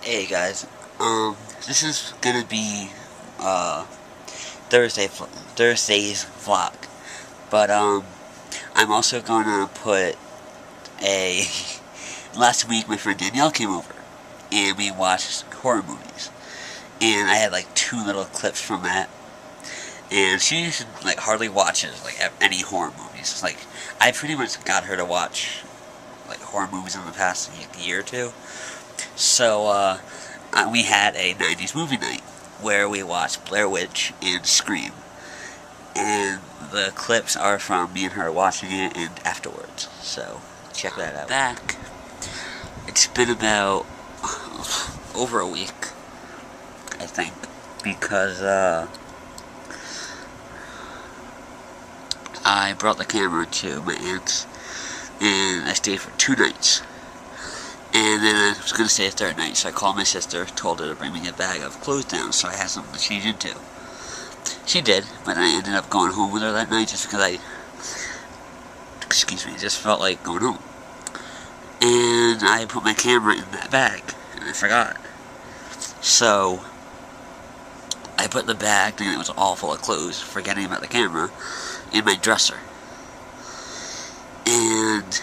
Hey guys, this is gonna be uh Thursday's vlog, but I'm also gonna put a. Last week, my friend Danielle came over, and we watched horror movies, and I had like two little clips from that, and she like hardly watches like any horror movies. Like I pretty much got her to watch like horror movies in the past year or two, so we had a 90s movie night where we watched Blair Witch and Scream. And the clips are from me and her watching it and afterwards. So, check that out. Back. It's been about over a week, I think. Because, I brought the camera to my aunt's and I stayed for 2 nights. And then I was going to stay a third night, so I called my sister, told her to bring me a bag of clothes down so I had something to change into. She did, but I ended up going home with her that night just because just felt like going home. And I put my camera in that bag, and I forgot. So, I put the bag, thinking it was all full of clothes, forgetting about the camera, in my dresser. And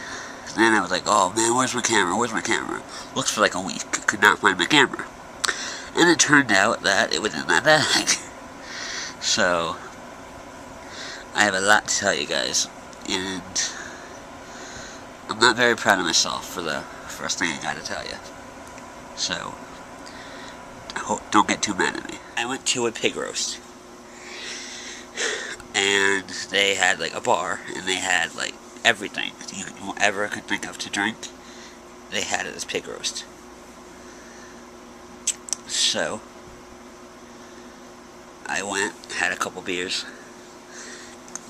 then I was like, oh man, where's my camera? Where's my camera? Looked for like a week, could not find my camera. And it turned out that it was in that bag. So, I have a lot to tell you guys, and I'm not very proud of myself for the first thing I gotta tell you. So, don't get too mad at me. I went to a pig roast, and they had like a bar, and they had like everything you ever could think of to drink. They had it as pig roast. So, I went, had a couple beers,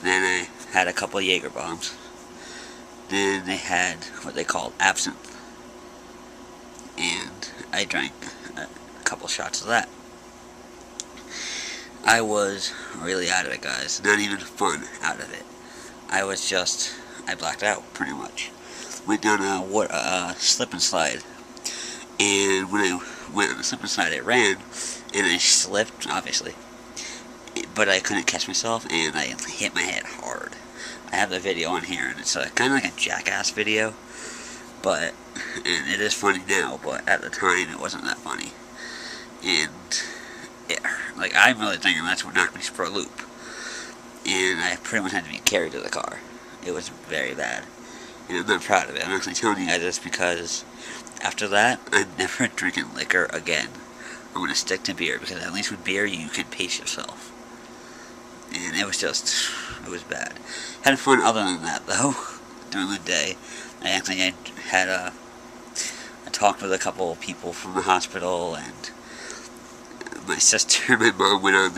then I had a couple Jaeger bombs, then they had what they called absinthe, and I drank a couple shots of that. I was really out of it, guys. Not even fun out of it. I blacked out, pretty much. Went down a slip and slide, and when I went on the slip and slide, I ran, and I slipped, obviously. But I couldn't catch myself, and I hit my head hard. I have the video on here, and it's kind of like a Jackass video, and it is funny now, but at the time it wasn't that funny. And I'm really thinking that's what knocked me for a loop. And I pretty much had to be carried to the car. It was very bad, and I'm not proud of it. I'm actually telling you guys this because after that, I'm never drinking liquor again. I'm going to stick to beer, because at least with beer you can pace yourself. And it was bad. Had fun other than that, though, during the day. I talked with a couple of people from the hospital, and my sister and my mom went on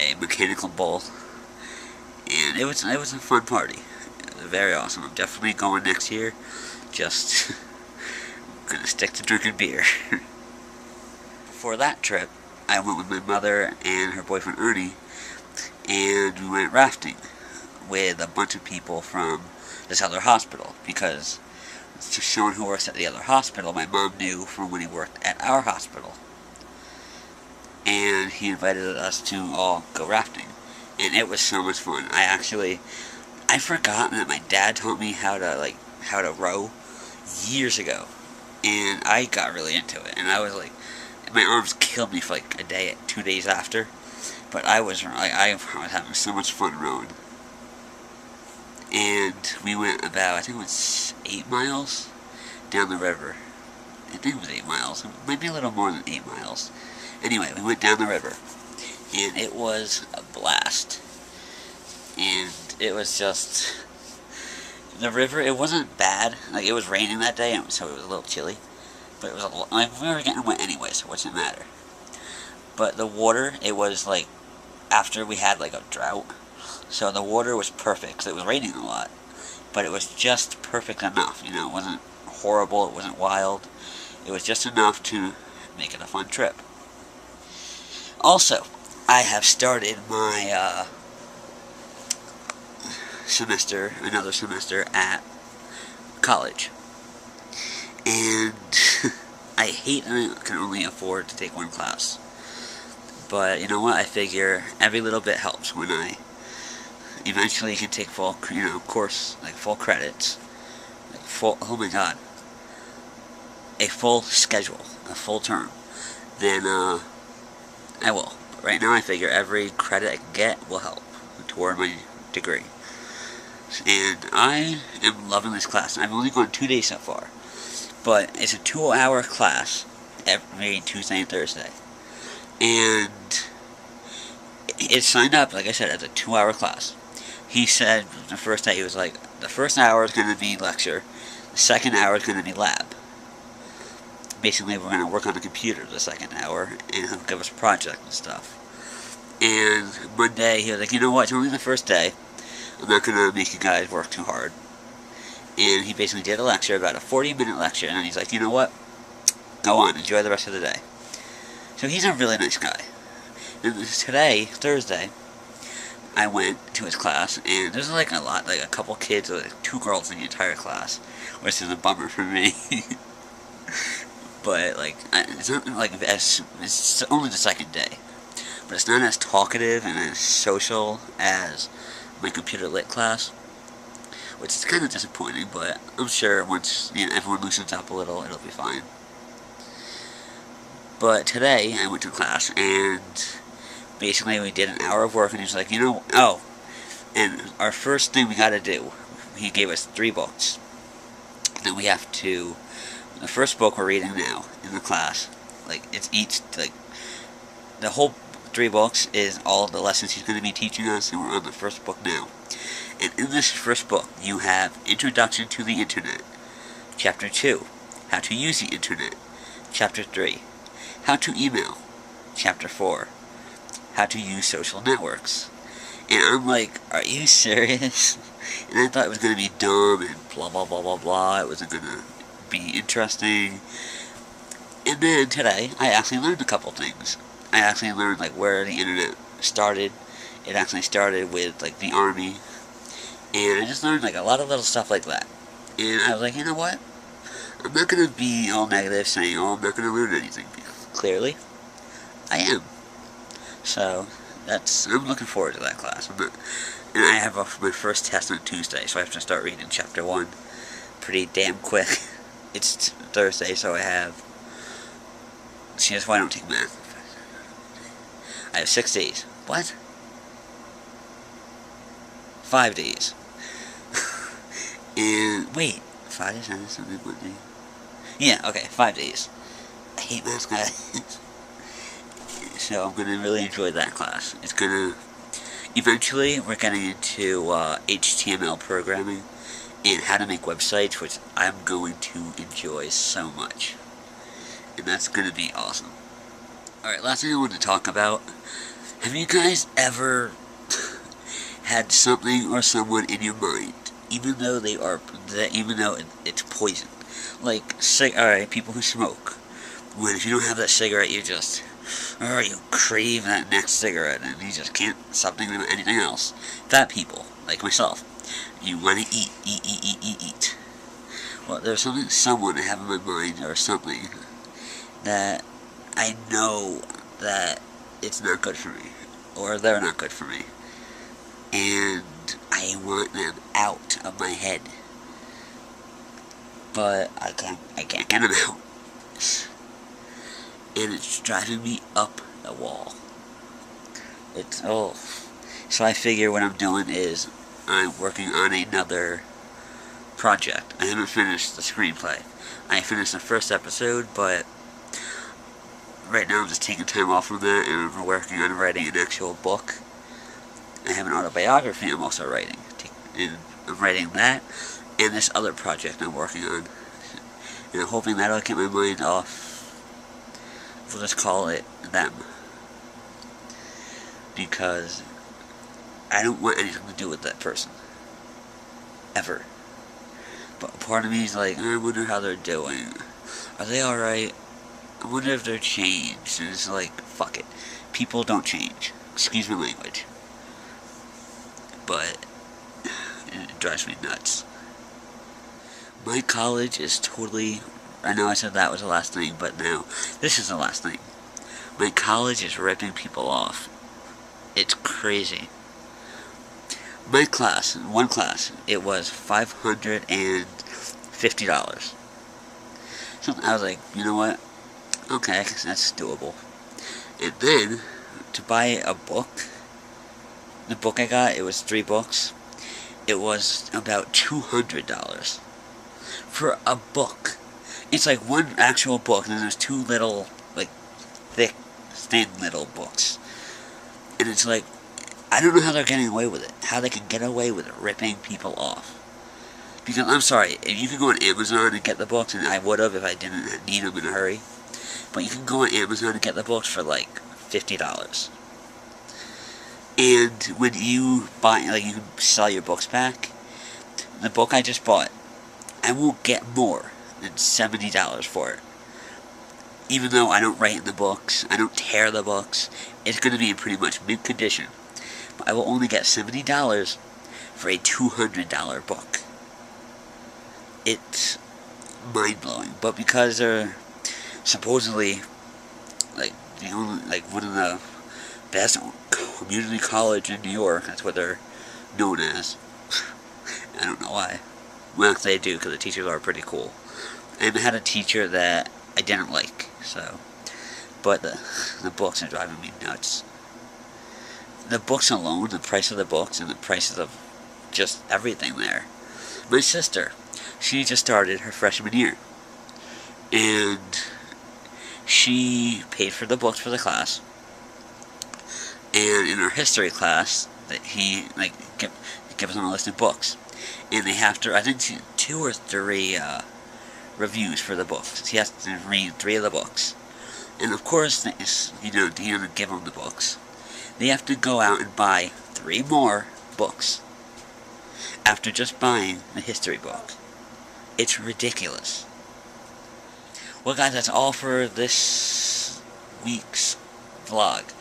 a mechanical bull. And it was a fun party. It was very awesome. I'm definitely going next year. Just gonna stick to drinking beer. For that trip, I went with my mother and her boyfriend Ernie, and we went rafting with a bunch of people from this other hospital, because it's just someone who works at the other hospital my mom knew from when he worked at our hospital. And he invited us to all go rafting, and it was so much fun. I forgot that my dad taught me how to row years ago, and I got really into it, and I was like, my arms killed me for like a day, 2 days after, but I was having so much fun rowing. And we went about, I think it was 8 miles down the river. I think it was 8 miles, maybe a little more than 8 miles. Anyway, we went down the river, and it was a blast. And it was just, the river, it wasn't bad. Like, it was raining that day, so it was a little chilly. But it was we were getting wet anyway, so what's it matter? But the water, it was like, after we had like a drought, so the water was perfect, because it was raining a lot. But it was just perfect enough, it wasn't horrible, it wasn't wild. It was just enough to make it a fun trip. Also, I have started my another semester at college. And I hate that I can only afford to take one class. But you know what? I figure every little bit helps when I eventually can take full, course, like full credits, like full, oh my god, a full schedule, a full term. Then, I will. But right now I figure every credit I can get will help toward my degree. And I am loving this class. I've only gone 2 days so far. But it's a 2-hour class every Tuesday and Thursday. And it's signed up, like I said, as a 2-hour class. He said the first day, he was like, the first hour is going to be lecture, the second hour is going to be lab. Basically, we're going to work on the computer the second hour, and he'll give us a project and stuff. And Monday, he was like, you know what, it's only the first day. I'm not going to make you guys work too hard. And he basically did a lecture, about a 40-minute lecture, and then he's like, you know what, go on, enjoy the rest of the day. So he's a really nice guy. And today, Thursday, I went to his class, and there's like a couple kids, like 2 girls in the entire class, which is a bummer for me. But like, it's not like it's only the second day, but it's not as talkative and as social as my computer lit class, which is kind of disappointing. But I'm sure once everyone loosens up a little, it'll be fine. But today I went to class, and basically we did an hour of work, and he was like, and our first thing we got to do, he gave us 3 books. Then we have to. The first book we're reading now in the class, like it's each the whole 3 books is all the lessons he's going to be teaching us, and we're on the first book now. And in this first book, you have Introduction to the Internet, Chapter 2, How to Use the Internet, Chapter 3, How to Email, Chapter 4, How to Use Social Networks. And I'm like, are you serious? And I thought it was going to be dumb and blah blah blah blah blah. It wasn't going to be interesting. And then today, I actually learned a couple things. I actually learned like where the internet started. It actually started with like the army, and I just learned like a lot of little stuff like that. And I was like, you know what? I'm not gonna be all negative saying, oh, I'm not gonna learn anything. Clearly, I am. So I'm looking forward to that class. And I have my first test on Tuesday, so I have to start reading Chapter 1 pretty damn quick. It's Thursday, so I have. See, that's why I don't take math. I have 6 days. What? 5 days. And wait, 5 days, Saturday, Sunday, Monday. Yeah, okay, 5 days. I hate math, guys. So I'm gonna really enjoy that class. It's gonna. Eventually, we're getting into HTML programming and how to make websites, which I'm going to enjoy so much. And that's going to be awesome. Alright, last thing I want to talk about. Have you guys ever had something or someone in your mind, even though it's poison? Like, alright, people who smoke. When if you don't have that cigarette, you crave that next cigarette, and you just can't stop thinking about anything else. Fat people, like myself. You want to eat. Well, there's someone I have in my mind, or something, that I know that it's not good for me, or they're not good for me, and I want them out of my head, but I can't get them out, and it's driving me up the wall. So I figure what I'm doing is I'm working on another project. I haven't finished the screenplay. I finished the first episode, but right now I'm just taking time off from that, and I'm working on writing an actual book. I have an autobiography I'm also writing. And I'm writing that, and this other project I'm working on. And I'm hoping that'll get my mind off. We'll just call it them. Because I don't want anything to do with that person. Ever. But part of me is like, I wonder how they're doing. Are they alright? I wonder if they're changed. And it's like, fuck it. People don't change. Excuse my language. But it drives me nuts. My college is totally I know I said that was the last thing, but no, this is the last thing. My college is ripping people off. It's crazy. My class, one class, it was $550. So I was like, you know what? Okay, that's doable. And then, to buy a book, the book I got, it was 3 books. It was about $200 for a book. It's like one actual book, and then there's 2 little, like, thick, thin little books. And it's like, I don't know how they're getting away with it. How they can get away with it, ripping people off. Because, I'm sorry, if you could go on Amazon and get the books, and I would have if I didn't need them in a hurry. But you can go on Amazon and get the books for, like, $50. And when you buy, like, you can sell your books back, the book I just bought, I won't get more than $70 for it. Even though I don't write in the books, I don't tear the books, it's going to be in pretty much mint condition. But I will only get $70 for a $200 book. It's mind-blowing. But because they're supposedly, like, the only, like, one of the best community college in New York, that's what they're known as. I don't know why. Well, they do, because the teachers are pretty cool. I had a teacher that I didn't like, so. But the books are driving me nuts. The books alone, the price of the books, and the prices of just everything there. My sister, she just started her freshman year. And she paid for the books for the class. And in her history class, that he, like, gives them a list of books. And they have to, I think, 2 or 3 reviews for the books. He has to read 3 of the books. And of course, he doesn't give them the books. They have to go out and buy 3 more books after just buying the history book. It's ridiculous. Well, guys, that's all for this week's vlog.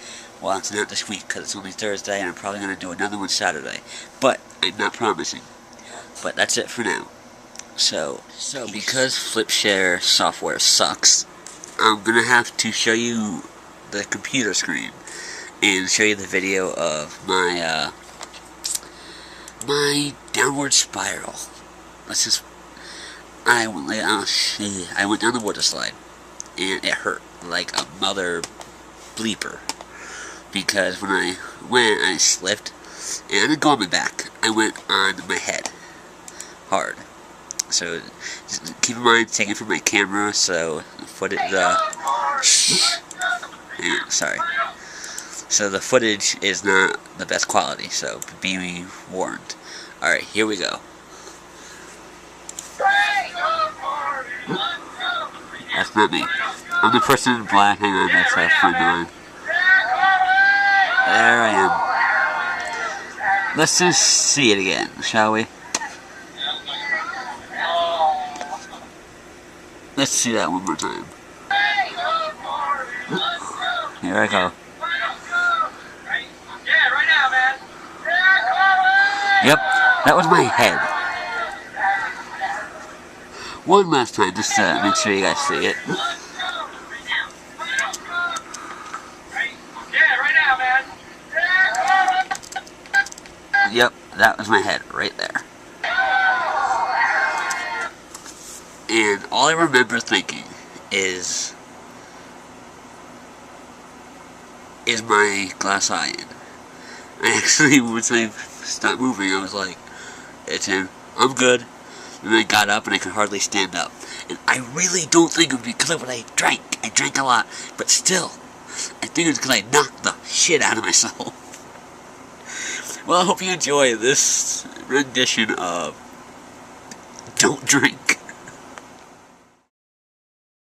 Well, it's not this week because it's only Thursday, and I'm probably going to do another one Saturday. But I'm not promising. But that's it for now. So because Flipshare software sucks, I'm going to have to show you the computer screen and show you the video of my my downward spiral. I went down the water slide, and it hurt like a mother bleeper. Because when I went, I slipped, and I didn't go on my back. I went on my head. Hard. So, just keep in mind, taking from my camera, so footage, sorry. So the footage is not the best quality, so be warned. Alright, here we go. That's not me. I'm the person in black. Hang on, that's a friend of mine. There I am. Let's just see it again, shall we? Let's see that one more time. Here I go. Yep, that was my head. One last time, just to make sure you guys see it. Yep, that was my head right there. And all I remember thinking is my glass eye in? I actually, once I stopped moving, I was like, it's in, I'm good. And I got up and I could hardly stand up. And I really don't think it would be because of what I drank. I drank a lot, but still, I think it's because I knocked the shit out of myself. Well, I hope you enjoy this rendition of Don't Drink.